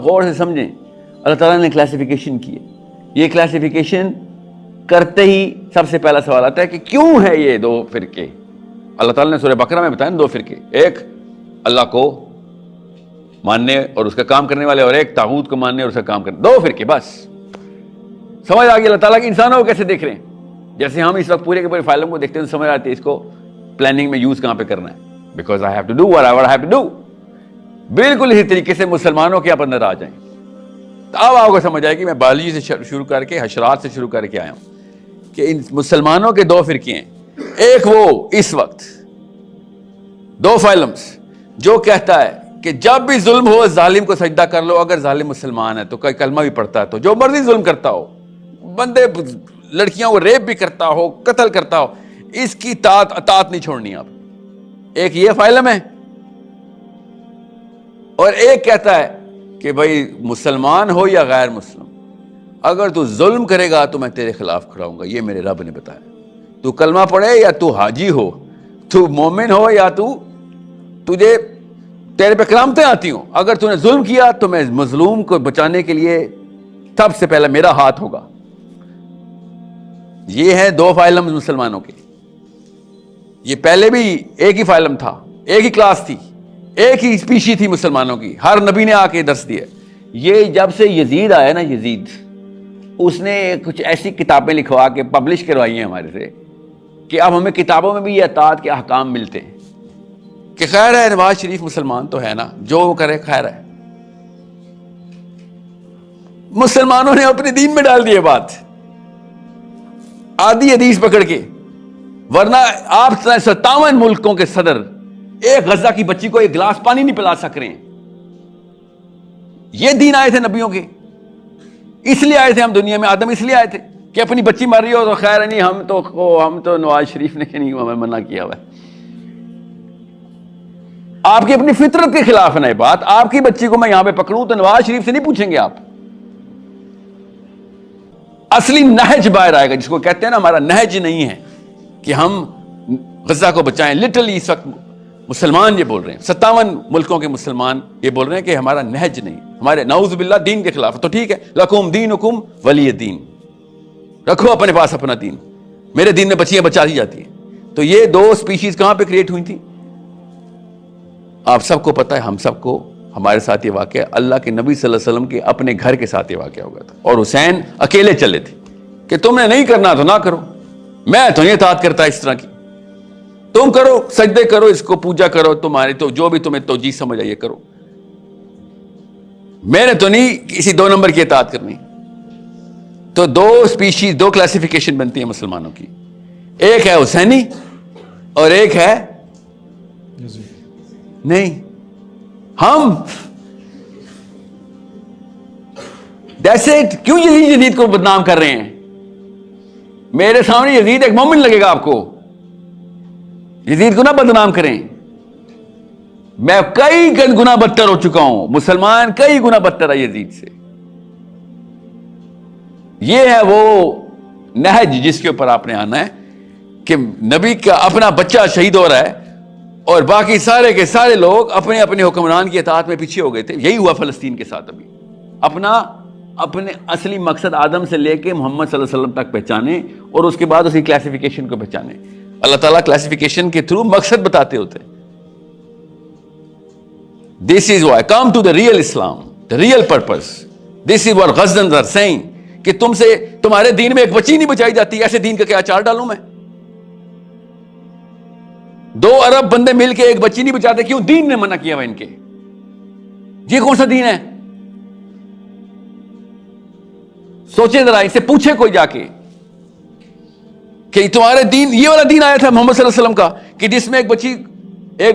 غور سے سمجھیں. اللہ تعالیٰ نے کلاسیفیکیشن کی ہے. یہ کلاسیفیکیشن کرتے ہی سب سے پہلا سوال آتا ہے کہ کیوں ہے یہ دو فرقے. اللہ تعالیٰ نے سورہ بقرہ میں بتایا دو فرقے, ایک اللہ کو ماننے اور اس کا کام کرنے والے, اور ایک طاغوت کو ماننے اور اس کا کام کرنے. دو فرقے بس. سمجھ آ گئی اللہ تعالیٰ کی انسانوں کو کیسے دیکھ رہے ہیں. جیسے ہم اس وقت پورے کے پورے فائلوں کو دیکھتے ہیں تو سمجھ آتی ہے اس کو پلاننگ میں یوز کہاں پہ کرنا ہے. Because I have to do what I have to do. بالکل اسی طریقے سے مسلمانوں کے آپ اندر آ جائیں. تو اب آپ کو سمجھ آئے کہ میں بایولوجی سے شروع کر کے حشرات سے شروع کر کے آیا ہوں کہ ان مسلمانوں کے دو فرقے ہیں. ایک وہ اس وقت دو فائلمز جو کہتا ہے کہ جب بھی ظلم ہو ظالم کو سجدہ کر لو, اگر ظالم مسلمان ہے تو کوئی کلمہ بھی پڑھتا ہے تو جو مرضی ظلم کرتا ہو, بندے لڑکیوں کو ریپ بھی کرتا ہو, قتل کرتا ہو, اس کی اطاعت نہیں چھوڑنی آپ. ایک یہ فائلم ہے, اور ایک کہتا ہے کہ بھائی مسلمان ہو یا غیر مسلم, اگر تو ظلم کرے گا تو میں تیرے خلاف کھڑا ہوں گا. یہ میرے رب نے بتایا. تو کلمہ پڑھے یا تو حاجی ہو, تو مومن ہو یا تجھے تیرے پہ کرامتیں آتی ہوں, اگر تو نے ظلم کیا تو میں مظلوم کو بچانے کے لیے سب سے پہلے میرا ہاتھ ہوگا. یہ ہے دو فائلم مسلمانوں کے. یہ پہلے بھی ایک ہی فائلم تھا, ایک ہی کلاس تھی, ایک ہی اسپیشی تھی مسلمانوں کی. ہر نبی نے آ کے درس دیا. یہ جب سے یزید آیا نا, یزید اس نے کچھ ایسی کتابیں لکھوا کے پبلش کروائی ہیں ہمارے سے کہ اب ہمیں کتابوں میں بھی یہ اطاعت کے احکام ملتے ہیں کہ خیر ہے نواز شریف مسلمان تو ہے نا, جو وہ کرے خیر ہے. مسلمانوں نے اپنے دین میں ڈال دی بات آدھی حدیث پکڑ کے. ورنہ آپ 57 ملکوں کے صدر ایک غزہ کی بچی کو ایک گلاس پانی نہیں پلا سک رہے ہیں. یہ دین آئے تھے نبیوں کے, اس لیے آئے تھے ہم دنیا میں. آدم اس لیے آئے تھے کہ اپنی بچی مر رہی ہو تو خیر نہیں, ہم تو نواز شریف نے نہیں ہمیں منع کیا ہوا ہے. آپ کی اپنی فطرت کے خلاف ہے نا یہ بات. آپ کی بچی کو میں یہاں پہ پکڑوں تو نواز شریف سے نہیں پوچھیں گے آپ. اصلی نہج باہر آئے گا, جس کو کہتے ہیں نا ہمارا نہج نہیں ہے کہ ہم غزہ کو بچائیں. لٹرلی اس وقت مسلمان یہ بول رہے ہیں, 57 ملکوں کے مسلمان یہ بول رہے ہیں کہ ہمارا نہج نہیں, ہمارے نعوذ باللہ دین کے خلاف. تو ٹھیک ہے, لکم دینکم ولی دین, رکھو اپنے پاس اپنا دین. میرے دین میں بچیاں بچا دی جاتی ہیں. تو یہ دو سپیشیز کہاں پہ کریٹ ہوئی تھیں آپ سب کو پتہ ہے. ہم سب کو, ہمارے ساتھ یہ واقعہ اللہ کے نبی صلی اللہ علیہ وسلم کے اپنے گھر کے ساتھ یہ واقعہ ہوا تھا. اور حسین اکیلے چلے تھے کہ تم نے نہیں کرنا تو نہ کرو, میں تو نہیں اطاعت کرتا اس طرح کی, تم کرو, سجدے کرو, اس کو پوجا کرو, تمہاری تو جو بھی تمہیں توجیہ سمجھ آئیے کرو, میں نے تو نہیں کسی دو نمبر کی اطاعت کرنی. تو دو سپیشیز, دو کلاسیفیکیشن بنتی ہیں مسلمانوں کی. ایک ہے حسینی اور ایک ہے نہیں. ہم جیسے کیوں یزید کو بدنام کر رہے ہیں. میرے سامنے یزید ایک مومن لگے گا آپ کو, یزید کو نہ بدنام کریں. میں کئی گنا بدتر ہو چکا ہوں, مسلمان کئی گنا بدتر ہے یزید سے. یہ ہے وہ نہج جس کے اوپر آپ نے آنا ہے کہ نبی کا اپنا بچہ شہید ہو رہا ہے اور باقی سارے کے سارے لوگ اپنے اپنے حکمران کی اطاعت میں پیچھے ہو گئے تھے. یہی ہوا فلسطین کے ساتھ. ابھی اپنے اصلی مقصد آدم سے لے کے محمد صلی اللہ علیہ وسلم تک پہچانے اور اس کے بعد اس کی کلاسیفیکیشن کو پہچانے. اللہ تعالیٰ کلاسیفیکیشن کے تھرو مقصد بتاتے ہوتے. This is why come to the real Islam, the real purpose. This is what Ghazans are saying کہ تم سے تمہارے دین میں ایک بچی نہیں بچائی جاتی, ایسے دین کا کیا اچار ڈالوں میں. 2 ارب بندے مل کے ایک بچی نہیں بچاتے, کیوں؟ دین نے منع کیا ہوا ان کے. یہ کون سا دین ہے؟ سوچیں ذرا, ان سے پوچھے کوئی جا کے کہ تمہارے دین, یہ والا دین آیا تھا محمد صلی اللہ علیہ وسلم کا کہ جس میں ایک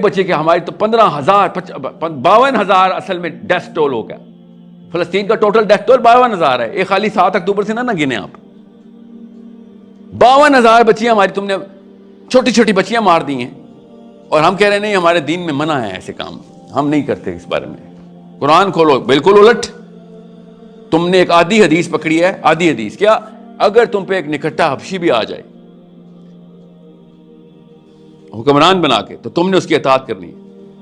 بچی کے ہماری تو 52,000 اصل میں ڈیتھ ٹول ہو گیا. فلسطین کا ٹوٹل ڈیتھ ٹول 52,000 ہے. ایک خالی 7 اکتوبر سے نہ گنے آپ. 52,000 بچیاں ہماری تم نے چھوٹی چھوٹی بچیاں مار دی ہیں, اور ہم کہہ رہے ہیں نہیں ہمارے دین میں منع ہے ایسے کام, ہم نہیں کرتے اس بارے میں. قرآن کھولو, بالکل الٹ. تم نے ایک آدھی حدیث پکڑی ہے, آدھی حدیث کیا, اگر تم پہ ایک نکٹا حبشی بھی آ جائے حکمران بنا کے تو تم نے اس کی اطاعت کرنی ہے.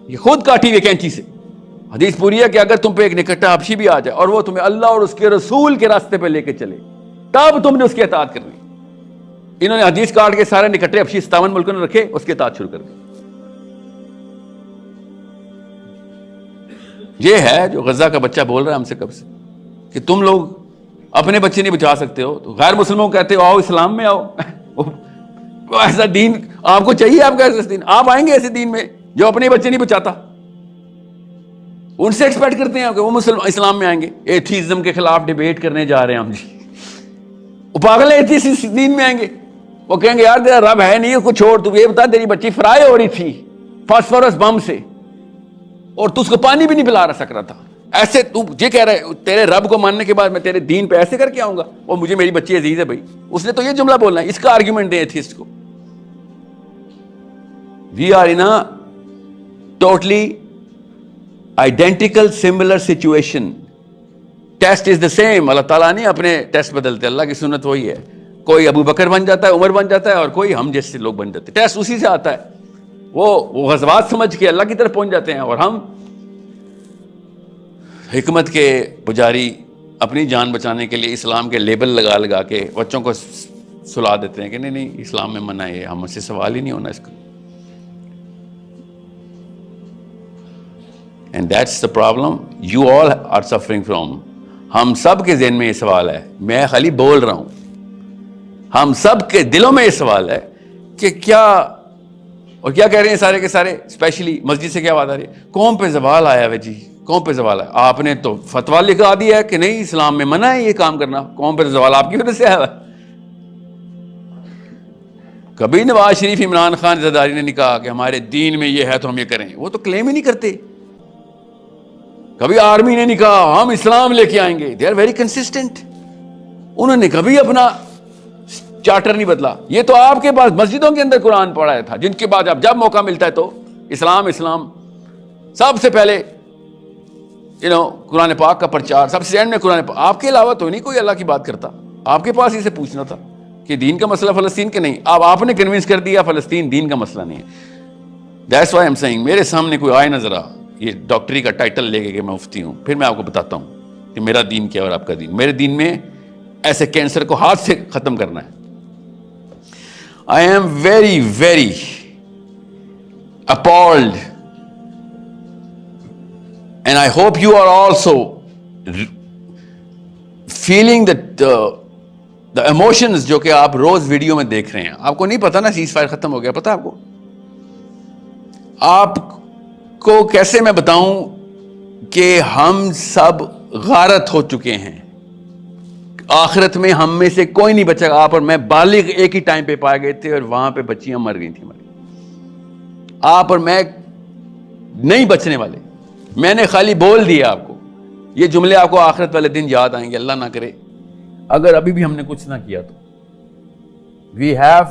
یہ خود کاٹی ہوئی کینچی سے. حدیث پوری ہے کہ اگر تم پہ ایک نکٹا حبشی بھی آ جائے اور وہ تمہیں اللہ اور اس کے رسول کے راستے پہ لے کے چلے تب تم نے اس کی اطاعت کرنی. انہوں نے حدیث کاٹ کے سارے نکٹے حبشی 57 ملکوں نے رکھے, اس کی اطاعت شروع کر دی. یہ ہے جو غزہ کا بچہ بول رہا ہے ہم سے کب سے کہ تم لوگ اپنے بچے نہیں بچا سکتے ہو, تو غیر مسلموں کو کہتے ہو آؤ اسلام میں آؤ. ایسا دین آپ کو چاہیے؟ آپ کا ایسا دین؟ آپ آئیں گے ایسے دین میں جو اپنے بچے نہیں بچاتا؟ ان سے ایکسپیکٹ کرتے ہیں کہ وہ اسلام میں آئیں گے. ایتھیزم کے خلاف ڈیبیٹ کرنے جا رہے ہیں ہم جی, وہ پاگل ایتھیسٹ اس دین میں آئیں گے. وہ کہیں گے یار تیرا رب ہے نہیں, اس کو چھوڑ, تو یہ بتا تیری بچی فرائی ہو رہی تھی فاسفورس بم سے اور تو اس کو پانی بھی نہیں پلا سک رہا تھا. ایسے تو یہ کہہ رہا ہے تیرے رب کو ماننے کے بعد میں تیرے دین پہ ایسے کر کے آؤں گا؟ وہ مجھے میری بچی عزیز ہے بھائی, اس نے تو یہ جملہ بولنا ہے. اس کا آرگیومنٹ دیں ایتھیسٹ کو. We are in a totally identical similar situation. Test is the same. Allah تعالیٰ نہیں اپنے ٹیسٹ بدلتے, اللہ کی سنت وہی ہے. کوئی ابو بکر بن جاتا ہے, عمر بن جاتا ہے, اور کوئی ہم جیسے لوگ بن جاتے ہیں. ٹیسٹ اسی سے آتا ہے. وہ غزوات سمجھ کے اللہ کی طرف پہنچ جاتے ہیں, اور ہم حکمت کے پجاری اپنی جان بچانے کے لیے اسلام کے لیبل لگا لگا کے بچوں کو سلا دیتے ہیں کہ نہیں نہیں اسلام میں منع ہے, ہم سے سوال ہی نہیں ہونا اس کا. And that's the problem you all are suffering from. ہم سب کے ذہن میں یہ سوال ہے, میں خالی بول رہا ہوں, ہم سب کے دلوں میں یہ سوال ہے کہ کیا, اور کیا کہہ رہے ہیں سارے کے سارے, اسپیشلی مسجد سے کیا بات آ رہی ہے, قوم پہ زوال آیا ہے جی, قوم پہ زوال ہے. آپ نے تو فتویٰ لکھا دیا ہے کہ نہیں اسلام میں منع ہے یہ کام کرنا, قوم پہ زوال آپ کی وجہ سے آیا ہے. کبھی نواز شریف عمران خان زرداری نے نہیں کہا کہ ہمارے دین میں یہ ہے تو ہم یہ کریں, وہ تو کلیم ہی نہیں کرتے. کبھی آرمی نے نہیں کہا ہم اسلام لے کے آئیں گے, دے آر ویری کنسسٹنٹ. انہوں نے کبھی اپنا چارٹر نہیں بدلا. یہ تو آپ کے پاس مسجدوں کے اندر قرآن پڑھایا تھا, جن کے بعد اب جب موقع ملتا ہے تو اسلام اسلام سب سے پہلے قرآن پاک کا پرچار, سب سے اینڈ میں قرآن پاک. آپ کے علاوہ تو نہیں کوئی اللہ کی بات کرتا. آپ کے پاس اسے پوچھنا تھا کہ دین کا مسئلہ فلسطین کے نہیں. اب آپ نے کنونس کر دیا فلسطین دین کا مسئلہ نہیں ہے. دیٹس وائی ایم سیئنگ میرے سامنے کوئی آئے نظر آ یہ ڈاکٹری کا ٹائٹل لے کے کہ میں مفتی ہوں, پھر میں آپ کو بتاتا ہوں کہ میرا دین کیا اور آپ کا دین. میرے دین میں ایسے کینسر کو ہاتھ سے ختم کرنا ہے. I am very very appalled and I hope you are also feeling that the emotions جو کہ آپ روز ویڈیو میں دیکھ رہے ہیں. آپ کو نہیں پتا نا سیز فائر ختم ہو گیا, پتا آپ کو؟ آپ کو کیسے میں بتاؤں کہ ہم سب غارت ہو چکے ہیں. آخرت میں ہم میں سے کوئی نہیں بچے گا. آپ اور میں بالغ ایک ہی ٹائم پہ پائے گئے تھے اور وہاں پہ بچیاں مر گئی تھیں. آپ اور میں نہیں بچنے والے. میں نے خالی بول دیا آپ کو یہ جملے, آپ کو آخرت والے دن یاد آئیں گے. اللہ نہ کرے اگر ابھی بھی ہم نے کچھ نہ کیا تو. We have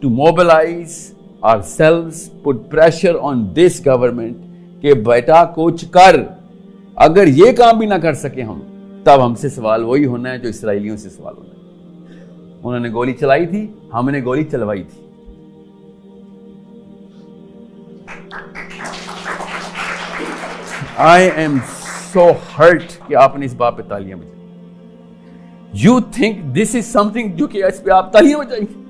to mobilize ourselves, put pressure on this government کہ بیٹا کچھ کر. اگر یہ کام بھی نہ کر سکے ہم, تب ہم سے سوال وہی ہونا ہے جو اسرائیلیوں سے سوال ہونا ہے. انہوں نے گولی چلائی تھی, ہم نے گولی چلوائی تھی. I am so hurt کہ آپ نے اس بات پہ تالیاں بجائی. You think this is something جو کہ اس پہ آپ تالیاں بجائیں گے؟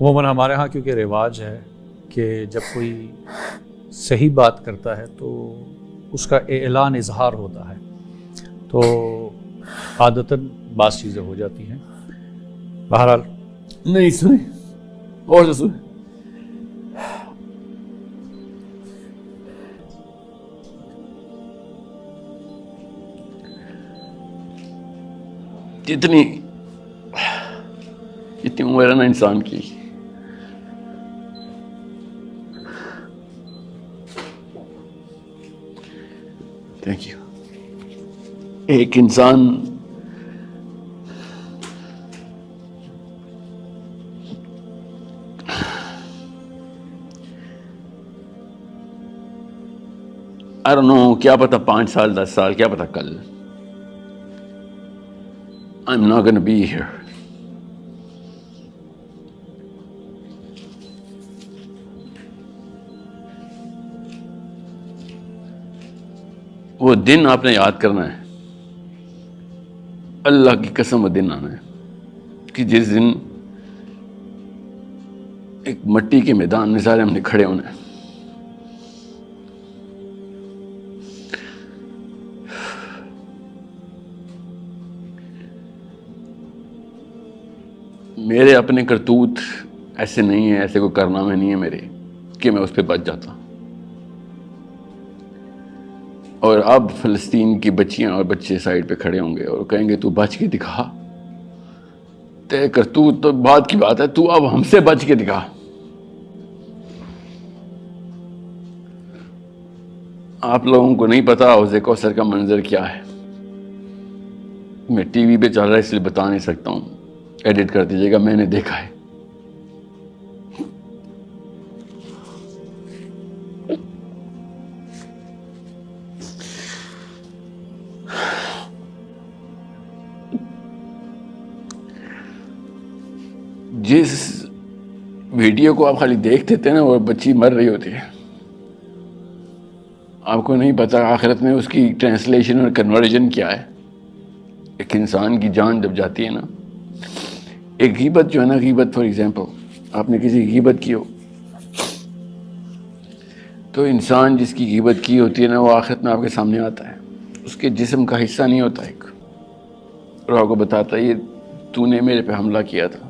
عموماً ہمارے ہاں کیونکہ رواج ہے کہ جب کوئی صحیح بات کرتا ہے تو اس کا اعلان اظہار ہوتا ہے, تو عادتاً بعض چیزیں ہو جاتی ہیں. بہرحال نہیں سنیں اور سے سنیں. اتنی عمر ہے نا انسان کی, تھینک یو. ایک انسان I don't know, کیا پتا 5 سال 10 سال, کیا پتا کل. I'm not going to be here. وہ دن آپ نے یاد کرنا ہے، اللہ کی قسم وہ دن آنا ہے کہ جس دن ایک مٹی کے میدان میں سارے ہم نے کھڑے ہونا ہے. میرے اپنے کرتوت ایسے نہیں ہیں، ایسے کوئی کارنامے نہیں ہیں میرے کہ میں اس پہ بچ جاتا. اور اب فلسطین کی بچیاں اور بچے سائڈ پہ کھڑے ہوں گے اور کہیں گے تو بچ کے دکھا، تے کرتوت تو بعد کی بات ہے، تو اب ہم سے بچ کے دکھا. آپ لوگوں کو نہیں پتا حوض کوثر کا منظر کیا ہے. میں ٹی وی پہ چل رہا ہے اس لیے بتا نہیں سکتا ہوں، ایڈٹ کر دیجیے گا، میں نے دیکھا ہے. جس ویڈیو کو آپ خالی دیکھتے تھے نا، وہ بچی مر رہی ہوتی ہے. آپ کو نہیں پتا آخرت میں اس کی ٹرانسلیشن اور کنورژن کیا ہے. ایک انسان کی جان جب جاتی ہے نا، ایک غیبت جو ہے نا، غیبت فار ایگزامپل آپ نے کسی کی غیبت کی ہو تو انسان جس کی غیبت کی ہوتی ہے نا، وہ آخرت میں آپ کے سامنے آتا ہے، اس کے جسم کا حصہ نہیں ہوتا ایک، اور آپ کو بتاتا ہے یہ تو نے میرے پہ حملہ کیا تھا،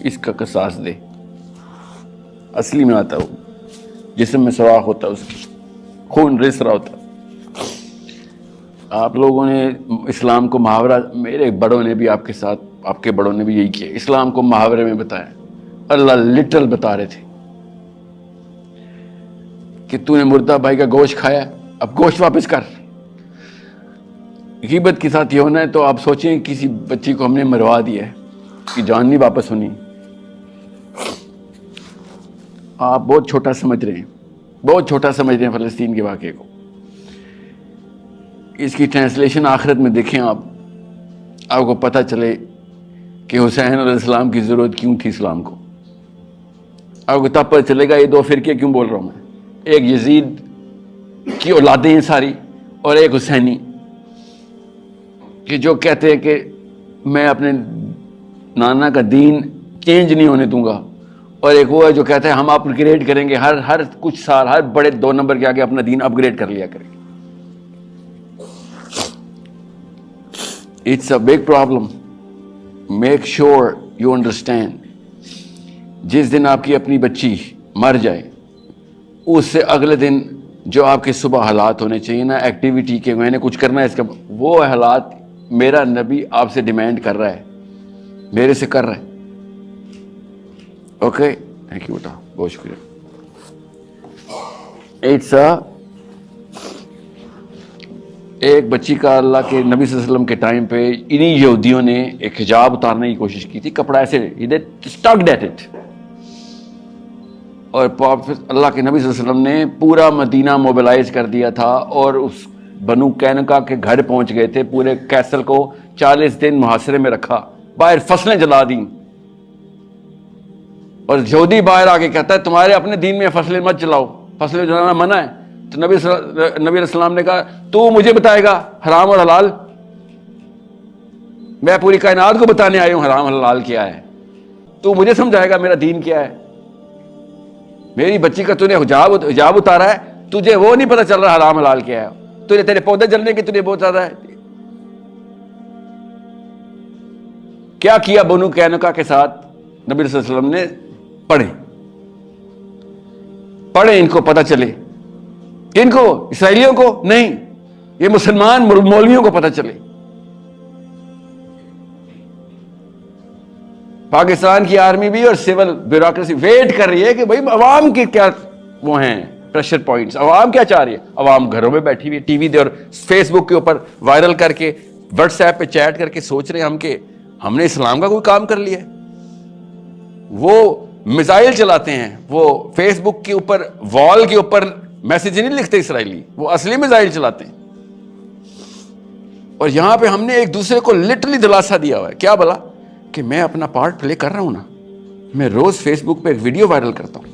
اس کا قصاص دے. اصلی میں آتا وہ جسم میں سوراخ ہوتا ہے، اس کی خون رس رہا ہوتا. آپ لوگوں نے اسلام کو محاورہ، میرے بڑوں نے بھی آپ کے ساتھ، آپ کے بڑوں نے بھی یہی کیا، اسلام کو محاورے میں بتایا. اللہ لٹرل بتا رہے تھے کہ تو نے مردہ بھائی کا گوشت کھایا، اب گوشت واپس کر. غیبت کے ساتھ یہ ہونا ہے تو آپ سوچیں کسی بچی کو ہم نے مروا دیا ہے کہ جان نہیں واپس ہونی. آپ بہت چھوٹا سمجھ رہے ہیں، بہت چھوٹا سمجھ رہے ہیں فلسطین کے واقعے کو. اس کی ٹرانسلیشن آخرت میں دیکھیں آپ کو پتہ چلے کہ حسین علیہ السلام کی ضرورت کیوں تھی اسلام کو. آپ کو تب پتہ چلے گا یہ دو فرقے کیوں بول رہا ہوں میں. ایک یزید کی اولادیں ہیں ساری، اور ایک حسینی کہ جو کہتے ہیں کہ میں اپنے نانا کا دین چینج نہیں ہونے دوں گا، اور ایک وہ ہے جو کہتا ہے ہم اپ گریڈ کریں گے، ہر کچھ سال ہر بڑے 2 نمبر کے آگے اپنا دین اپ گریڈ کر لیا کریں گے. It's a big problem. Make sure you understand. جس دن آپ کی اپنی بچی مر جائے، اس سے اگلے دن جو آپ کے صبح حالات ہونے چاہیے نا ایکٹیویٹی کے، میں نے کچھ کرنا ہے اس کا، وہ حالات میرا نبی آپ سے ڈیمانڈ کر رہا ہے، میرے سے کر رہا ہے. اوکے، تھینک یو بیٹا، بہت شکریہ. ایک بچی کا اللہ کے نبی صلی اللہ علیہ وسلم کے ٹائم پہ انہی یہودیوں نے ایک حجاب اتارنے کی کوشش کی تھی، کپڑا ایسے اسٹکڈ ایٹ اٹ، اور اللہ کے نبی صلی اللہ علیہ وسلم نے پورا مدینہ موبلائز کر دیا تھا، اور اس بنو قینقاع کے گھر پہنچ گئے تھے. پورے کیسل کو 40 دن محاصرے میں رکھا، باہر فصلیں جلا دیں، اور یہودی باہر آ کے کہتا ہے تمہارے اپنے دین میں فصلیں مت جلاؤ، فصلیں جلانا منع ہے. تو نبی علیہ السلام نے کہا تو مجھے بتائے گا حرام اور حلال؟ میں پوری کائنات کو بتانے آئی ہوں حرام حلال کیا ہے، تو مجھے سمجھائے گا میرا دین کیا ہے؟ میری بچی کا تو نے حجاب اتارا ہے، تجھے وہ نہیں پتہ چل رہا حرام حلال کیا ہے؟ تجھے تیرے پودے جلنے کی تجھے بہت زیادہ ہے. کیا کیا بنو قینقاع کے ساتھ نبی صلی اللہ علیہ وسلم نے؟ پڑھیں ان کو پتہ چلے. کن کو؟ اسرائیلیوں کو نہیں، یہ مسلمان مولویوں کو پتہ چلے. پاکستان کی آرمی بھی اور سول بیوروکریسی ویٹ کر رہی ہے کہ بھئی عوام کے کیا وہ ہیں پریشر پوائنٹس، عوام کیا چاہ رہی ہے. عوام گھروں میں بیٹھی ہوئی ٹی وی دے اور فیس بک کے اوپر وائرل کر کے، واٹس ایپ پہ چیٹ کر کے سوچ رہے ہیں ہم کہ ہم نے اسلام کا کوئی کام کر لیا ہے. وہ میزائل چلاتے ہیں، وہ فیس بک کے اوپر وال کے اوپر میسج نہیں لکھتے اسرائیلی، وہ اصلی میزائل چلاتے ہیں. اور یہاں پہ ہم نے ایک دوسرے کو لٹرلی دلاسا دیا ہوا ہے. کیا بلا کہ میں اپنا پارٹ پلے کر رہا ہوں نا، میں روز فیس بک پہ ایک ویڈیو وائرل کرتا ہوں.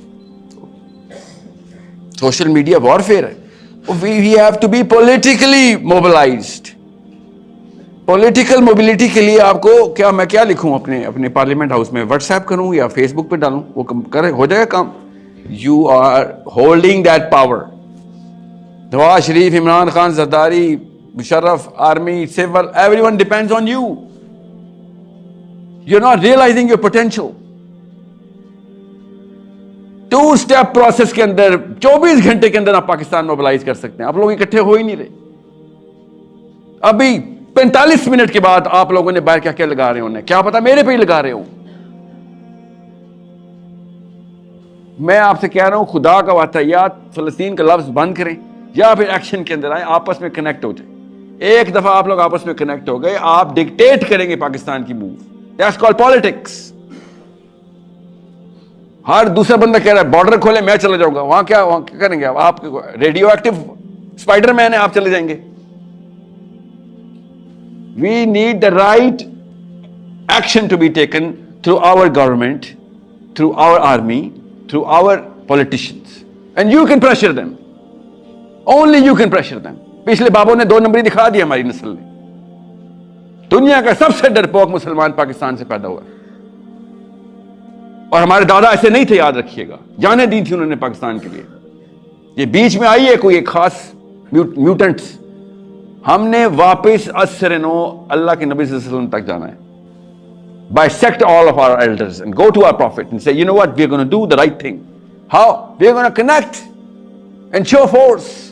سوشل میڈیا وارفیئر ہے. We have to be politically mobilized. Political mobility کے لیے آپ کو کیا میں کیا لکھوں اپنے پارلیمنٹ ہاؤس میں؟ واٹس ایپ کروں یا فیس بک پہ ڈالوں؟ وہ کرے ہو جائے گا کام. You are holding that power. Nawaz Sharif, Imran Khan, Zardari, Musharraf, army, civil, everyone depends on you. You are not realising your potential. 2 step process کے اندر 24 گھنٹے کے اندر آپ پاکستان موبلائز کر سکتے ہیں. آپ لوگ اکٹھے ہو ہی نہیں رہے. ابھی 45 منٹ کے بعد آپ لوگوں نے باہر کیا کیا لگا رہے ہونے, کیا پتا میرے پہ ہی لگا رہے ہوں. میں آپ سے کہہ رہا ہوں, خدا کا واسطہ یا فلسطین کا لفظ بند کریں یا پھر ایکشن کے اندر آئیں, آپس میں کنیکٹ ہو جائیں. ایک دفعہ آپ لوگ آپس میں کنیکٹ ہو گئے, آپ ڈکٹیٹ کریں گے پاکستان کی موو. That's called politics. ہر دوسرا بندہ کہہ رہا ہے بارڈر کھولیں, میں چلا جاؤں گا. وہاں کیا کریں گے آپ؟ ریڈیو ایکٹیو اسپائڈر مین ہے, آپ چلے جائیں گے. We need the right action to be taken through our government, through our army, through our politicians. And you can pressure them. Only you can pressure them. پچھلے بابوں نے 2 نمبری دکھا دیا ہماری نسل نے. دنیا کا سب سے ڈرپوک مسلمان پاکستان سے پیدا ہوا. اور ہمارے دادا ایسے نہیں تھے, یاد رکھیے گا. جانیں دی تھی انہوں نے پاکستان کے لیے. یہ بیچ میں آئی ہے کوئی ایک خاص میوٹنٹس. ہم نے واپس اسرنو اللہ کے نبی صلی اللہ علیہ وسلم تک جانا ہے. Bisect all of our elders and go to our prophet and say, you know what, we're going to do the right thing. How? We're going to connect and show force.